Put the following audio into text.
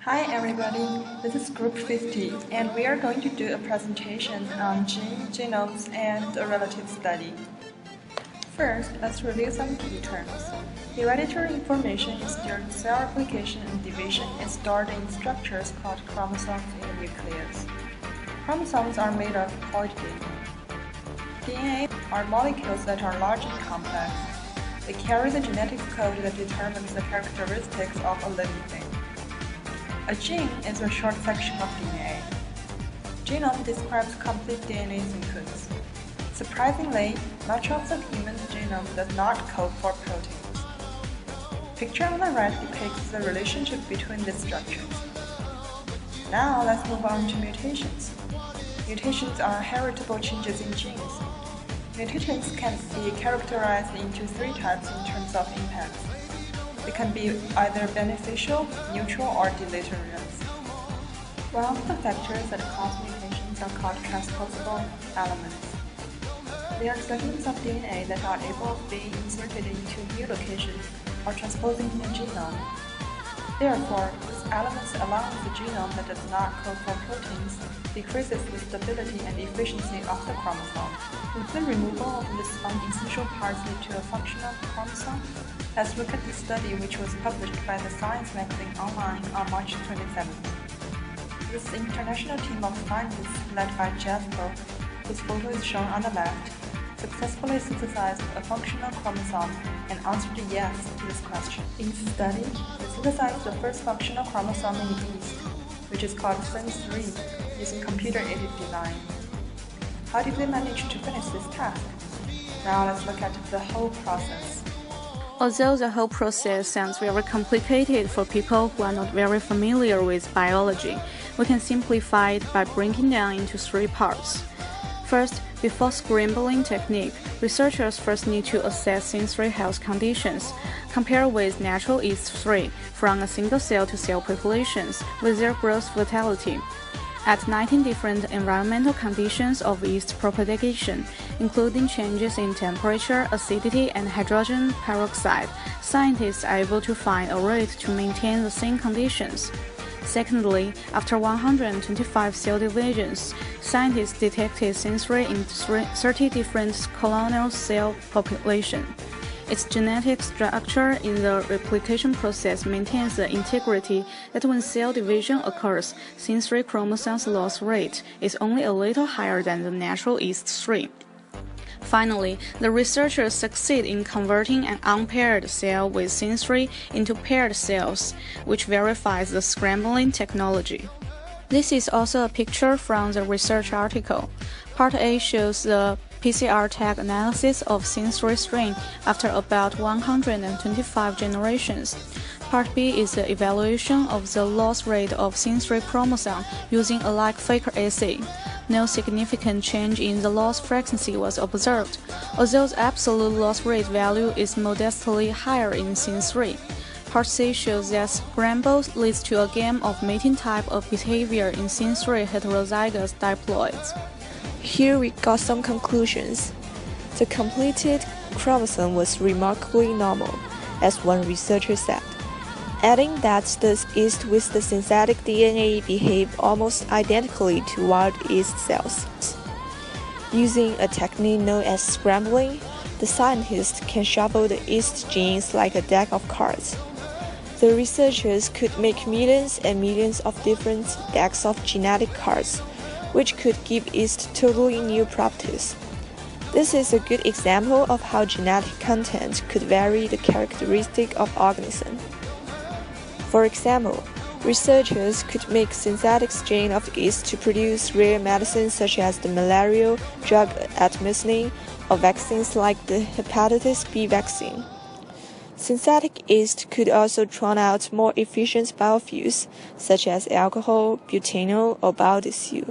Hi everybody, this is Group 50 and we are going to do a presentation on gene, genomes, and a relative study. First, let's review some key terms. Hereditary information is during cell replication and division is stored in structures called chromosomes in the nucleus. Chromosomes are made of polygen. DNA are molecules that are large and complex. They carry the genetic code that determines the characteristics of a living thing. A gene is a short section of DNA. Genome describes complete DNA sequence. Surprisingly, much of the human genome does not code for proteins. Picture on the right depicts the relationship between these structures. Now let's move on to mutations. Mutations are heritable changes in genes. Mutations can be characterized into three types in terms of impacts. They can be either beneficial, neutral, or deleterious. One of the factors that cause mutations are called transposable elements. They are segments of DNA that are able to be inserted into new locations or transposing the genome. Therefore, these elements along the genome that does not code for proteins decreases the stability and efficiency of the chromosome. Would the removal of these unessential parts lead to a functional chromosome? Let's look at the study which was published by the Science magazine online on March 27th. This international team of scientists led by Jasper, whose photo is shown on the left, successfully synthesized a functional chromosome and answered yes to this question. In this study, they synthesized the first functional chromosome in yeast, which is called SIN3, using computer-aided design. How did they manage to finish this task? Now let's look at the whole process. Although the whole process sounds very complicated for people who are not very familiar with biology, we can simplify it by breaking down into three parts. First, before scrambling technique, researchers first need to assess SIN3 health conditions, compare with natural yeast-3 from a single cell to cell populations with their growth vitality. At 19 different environmental conditions of yeast propagation, including changes in temperature, acidity, and hydrogen peroxide, scientists are able to find a rate to maintain the same conditions. Secondly, after 125 cell divisions, scientists detected SIN3 in 30 different colonial cell populations. Its genetic structure in the replication process maintains the integrity that when cell division occurs, SIN3 chromosomes loss rate is only a little higher than the natural yeast-3. Finally, the researchers succeed in converting an unpaired cell with SIN3 into paired cells, which verifies the scrambling technology. This is also a picture from the research article. Part A shows the PCR tag analysis of SIN3 strain after about 125 generations. Part B is the evaluation of the loss rate of SIN3 chromosome using a like-faker assay. No significant change in the loss frequency was observed, although the absolute loss rate value is modestly higher in SIN3. Part C shows that scramble leads to a game of mating type of behavior in SIN3 heterozygous diploids. Here we got some conclusions. The completed chromosome was remarkably normal, as one researcher said, adding that the yeast with the synthetic DNA behave almost identically to wild yeast cells. Using a technique known as scrambling, the scientists can shuffle the yeast genes like a deck of cards. The researchers could make millions and millions of different decks of genetic cards, which could give yeast totally new properties. This is a good example of how genetic content could vary the characteristic of organism. For example, researchers could make synthetic strain of yeast to produce rare medicines such as the malarial drug artemisinin or vaccines like the hepatitis B vaccine. Synthetic yeast could also churn out more efficient biofuels such as alcohol, butanol, or biodiesel.